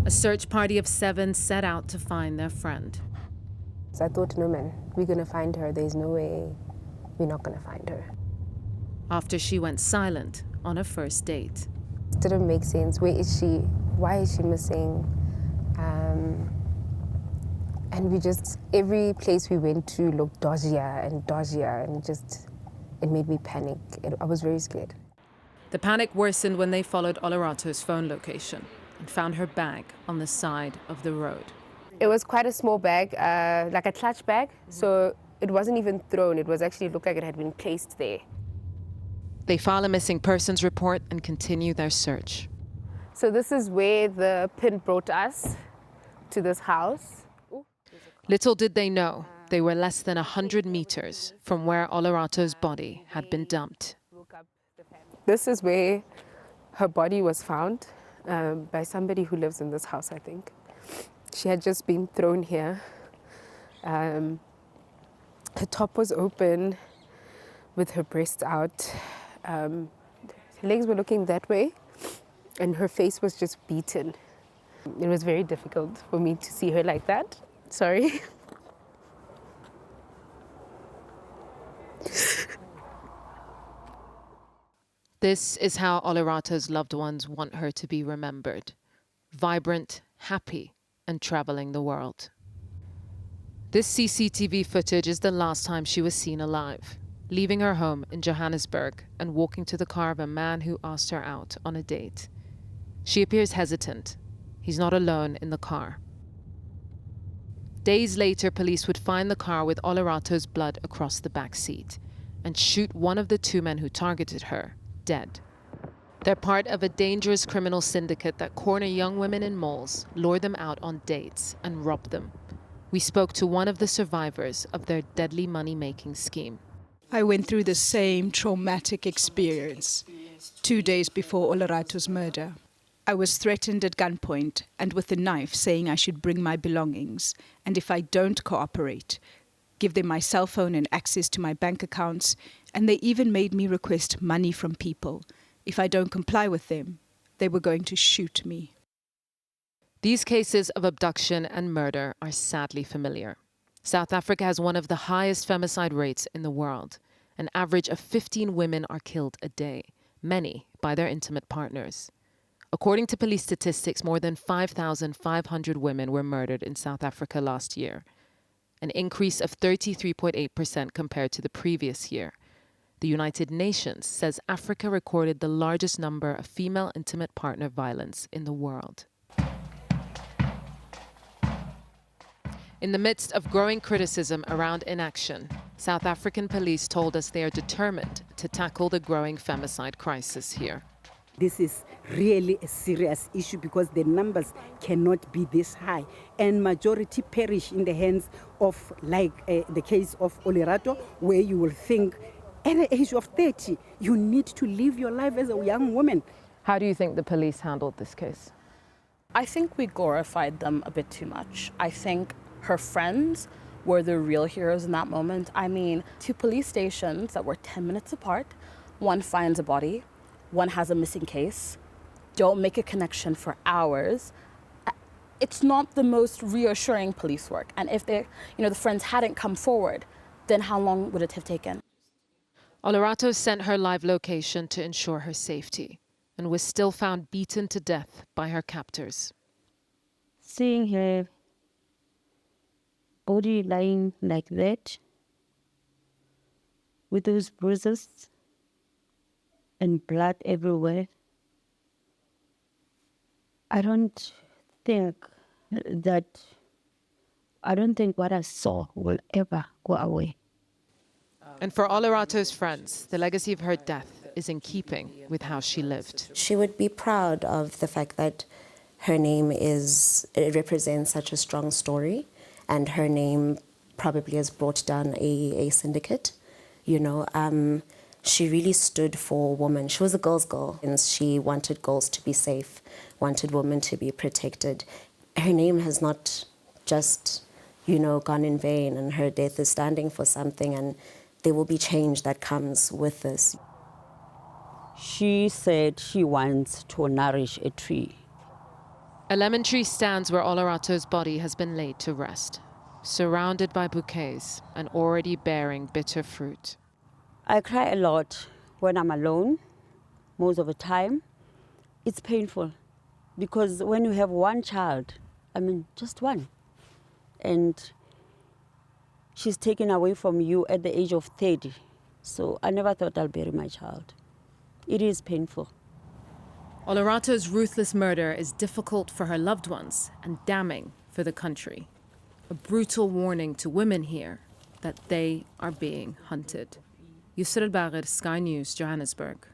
A search party of 7 set out to find their friend. So I thought, no man, we're going to find her. There's no way we're not going to find her. After she went silent on a first date. It didn't make sense. Where is she? Why is she missing? And we just, every place we went to looked dodgier and dodgier, and it made me panic. I was very scared. The panic worsened when they followed Olarato's phone location and found her bag on the side of the road. It was quite a small bag, like a clutch bag, so it wasn't even thrown. It was actually looked like it had been placed there. They file a missing persons report and continue their search. So this is where the pin brought us to this house. Little did they know, they were less than 100 meters from where Olarato's body had been dumped. This is where her body was found by somebody who lives in this house, I think. She had just been thrown here. Her top was open with her breasts out. Her legs were looking that way, and her face was just beaten. It was very difficult for me to see her like that. Sorry. This is how Ollarato's loved ones want her to be remembered. Vibrant, happy, and traveling the world. This CCTV footage is the last time she was seen alive, leaving her home in Johannesburg and walking to the car of a man who asked her out on a date. She appears hesitant. He's not alone in the car. Days later, police would find the car with Ollarato's blood across the back seat and shoot one of the 2 men who targeted her dead. They're part of a dangerous criminal syndicate that corner young women in malls, lure them out on dates, and rob them. We spoke to one of the survivors of their deadly money-making scheme. I went through the same traumatic experience 2 days before Ollarato's murder. I was threatened at gunpoint and with a knife, saying I should bring my belongings, and if I don't cooperate, give them my cell phone and access to my bank accounts, and they even made me request money from people. If I don't comply with them, they were going to shoot me. These cases of abduction and murder are sadly familiar. South Africa has one of the highest femicide rates in the world. An average of 15 women are killed a day, many by their intimate partners. According to police statistics, more than 5,500 women were murdered in South Africa last year, an increase of 33.8% compared to the previous year. The United Nations says Africa recorded the largest number of female intimate partner violence in the world. In the midst of growing criticism around inaction, South African police told us they are determined to tackle the growing femicide crisis here. This is really a serious issue because the numbers cannot be this high, and majority perish in the hands of, like the case of Olarato, where you will think at the age of 30, you need to live your life as a young woman. How do you think the police handled this case? I think we glorified them a bit too much. I think her friends were the real heroes in that moment. I mean, 2 police stations that were 10 minutes apart, one finds a body, one has a missing case, don't make a connection for hours. It's not the most reassuring police work. And if the friends hadn't come forward, then how long would it have taken? Olarato sent her live location to ensure her safety and was still found beaten to death by her captors. Seeing her body lying like that, with those bruises and blood everywhere, I don't think what I saw will ever go away. And for Olarato's friends, the legacy of her death is in keeping with how she lived. She would be proud of the fact that her name it represents such a strong story, and her name probably has brought down a syndicate. She really stood for women. She was a girl's girl, and she wanted girls to be safe, wanted women to be protected. Her name has not just, gone in vain, and her death is standing for something, and there will be change that comes with this. She said she wants to nourish a tree. A lemon tree stands where Olorato's body has been laid to rest, surrounded by bouquets and already bearing bitter fruit. I cry a lot when I'm alone, most of the time. It's painful because when you have one child, just one, and she's taken away from you at the age of 30. So I never thought I'll bury my child. It is painful. Olorato's ruthless murder is difficult for her loved ones and damning for the country. A brutal warning to women here that they are being hunted. Yusra Al-Bagher, Sky News, Johannesburg.